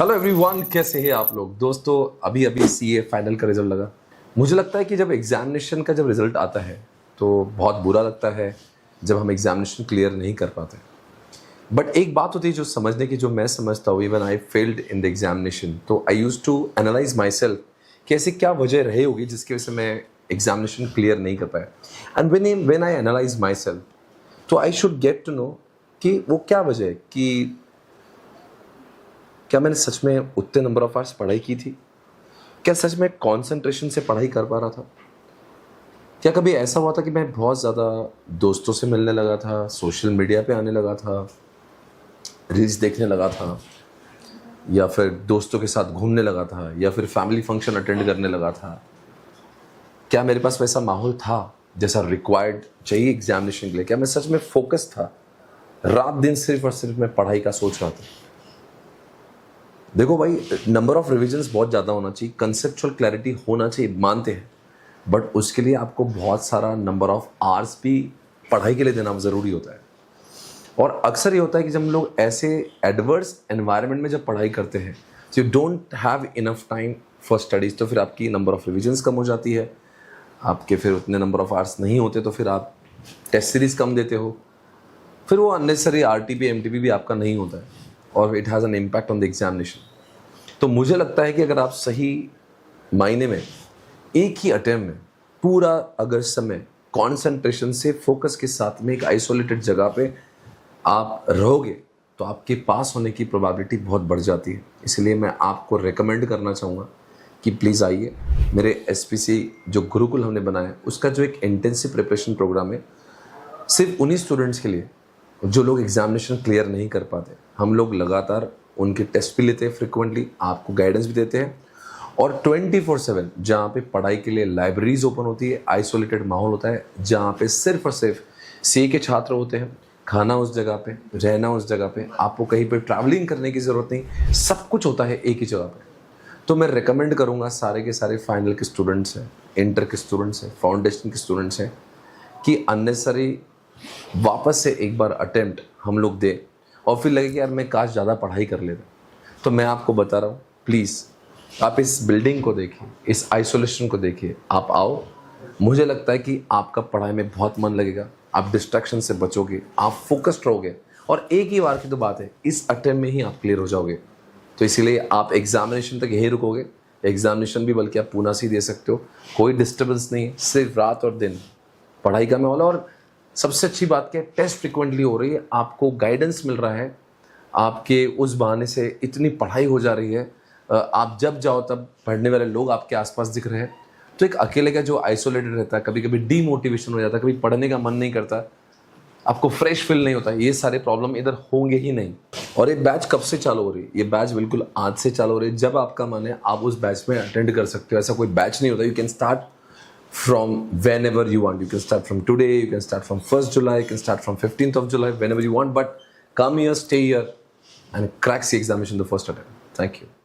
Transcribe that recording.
Hello everyone, कैसे हैं आप लोग। दोस्तों अभी अभी सीए फाइनल का रिजल्ट लगा। मुझे लगता है कि जब एग्जामिनेशन का रिजल्ट आता है तो बहुत बुरा लगता है जब हम एग्जामिनेशन क्लियर नहीं कर पाते। बट एक बात होती है जो समझने की, जो मैं समझता हूँ, even I failed in the examination, तो I use to analyse myself कि ऐसी क्या वजह रही होगी जिसकी वजह से मैं एग्जामिनेशन क्लियर नहीं कर पाया। And when I analyse myself, तो I should get to know कि वो क्या वजह है, कि क्या मैंने सच में उतने नंबर ऑफ आवर्स पढ़ाई की थी, क्या सच में कंसंट्रेशन से पढ़ाई कर पा रहा था, क्या कभी ऐसा हुआ था कि मैं बहुत ज़्यादा दोस्तों से मिलने लगा था, सोशल मीडिया पे आने लगा था, रील्स देखने लगा था, या फिर दोस्तों के साथ घूमने लगा था, या फिर फैमिली फंक्शन अटेंड करने लगा था। क्या मेरे पास वैसा माहौल था जैसा रिक्वायर्ड चाहिए एग्जामिनेशन के लिए? क्या मैं सच में फोकस था, रात दिन सिर्फ और सिर्फ मैं पढ़ाई का सोच रहा था? देखो भाई, नंबर ऑफ रिविजन्स बहुत ज़्यादा होना चाहिए, कंसेप्चुअल क्लैरिटी होना चाहिए, मानते हैं, बट उसके लिए आपको बहुत सारा नंबर ऑफ आवर्स भी पढ़ाई के लिए देना ज़रूरी होता है। और अक्सर ये होता है कि जब हम लोग ऐसे एडवर्स एनवायरनमेंट में जब पढ़ाई करते हैं, you don't have enough time for studies, तो फिर आपकी नंबर ऑफ रिविजन्स कम हो जाती है, आपके फिर उतने नंबर ऑफ आवर्स नहीं होते, तो फिर आप टेस्ट सीरीज़ कम देते हो, फिर वो अननेसेसरी आरटीपी एमटीपी भी आपका नहीं होता है, और it has an impact on the examination. तो मुझे लगता है कि अगर आप सही मायने में एक ही अटेम्प्ट में पूरा अगर समय कंसंट्रेशन से, फोकस के साथ में एक आइसोलेटेड जगह पे आप रहोगे, तो आपके पास होने की प्रोबेबिलिटी बहुत बढ़ जाती है। इसलिए मैं आपको रेकमेंड करना चाहूँगा कि प्लीज़ आइए, मेरे एसपीसी जो गुरुकुल हमने बनाया है उसका जो एक इंटेंसिव प्रिपरेशन प्रोग्राम है, सिर्फ उन्हीं स्टूडेंट्स के लिए जो लोग एग्जामिनेशन क्लियर नहीं कर पाते। हम लोग लगातार उनके टेस्ट भी लेते हैं, फ्रिक्वेंटली आपको गाइडेंस भी देते हैं, और 24/7 जहाँ पे पढ़ाई के लिए लाइब्रेरीज ओपन होती है, आइसोलेटेड माहौल होता है, जहाँ पे सिर्फ और सिर्फ सीए के छात्र होते हैं, खाना उस जगह पे, रहना उस जगह पे, आपको कहीं पे ट्रैवलिंग करने की ज़रूरत नहीं, सब कुछ होता है एक ही जगह पे। तो मैं रिकमेंड करूँगा सारे के सारे फाइनल के स्टूडेंट्स हैं, इंटर के स्टूडेंट्स हैं, फाउंडेशन के स्टूडेंट्स हैं, कि अननेसरी वापस से एक बार अटेम्प्ट हम लोग दें, और फिर लगे कि यार मैं काश ज़्यादा पढ़ाई कर लेता। तो मैं आपको बता रहा हूँ, प्लीज़ आप इस बिल्डिंग को देखिए, इस आइसोलेशन को देखिए, आप आओ। मुझे लगता है कि आपका पढ़ाई में बहुत मन लगेगा, आप डिस्ट्रैक्शन से बचोगे, आप फोकस्ड रहोगे, और एक ही बार की तो बात है, इस अटेम्प्ट में ही आप क्लियर हो जाओगे। तो इसीलिए आप एग्जामिनेशन तक यही रुकोगे। एग्जामिनेशन भी बल्कि आप पूना से ही दे सकते हो, कोई डिस्टर्बेंस नहीं है, सिर्फ रात और दिन पढ़ाई का माहौल। और सबसे अच्छी बात क्या है, टेस्ट फ्रिक्वेंटली हो रही है, आपको गाइडेंस मिल रहा है, आपके उस बहाने से इतनी पढ़ाई हो जा रही है, आप जब जाओ तब पढ़ने वाले लोग आपके आसपास दिख रहे हैं। तो एक अकेले का जो आइसोलेटेड रहता है, कभी कभी डीमोटिवेशन हो जाता है, कभी पढ़ने का मन नहीं करता, आपको फ्रेश फील नहीं होता, ये सारे प्रॉब्लम इधर होंगे ही नहीं। और ये बैच कब से चालू हो रही है? ये बैच बिल्कुल आज से चालू हो रही है। जब आपका मन है आप उस बैच में अटेंड कर सकते हो, ऐसा कोई बैच नहीं होता। You can start from whenever you want. You can start from today, you can start from 1st July, you can start from 15th of July, whenever you want, but come here, stay here, and crack the examination the first attempt. Thank you.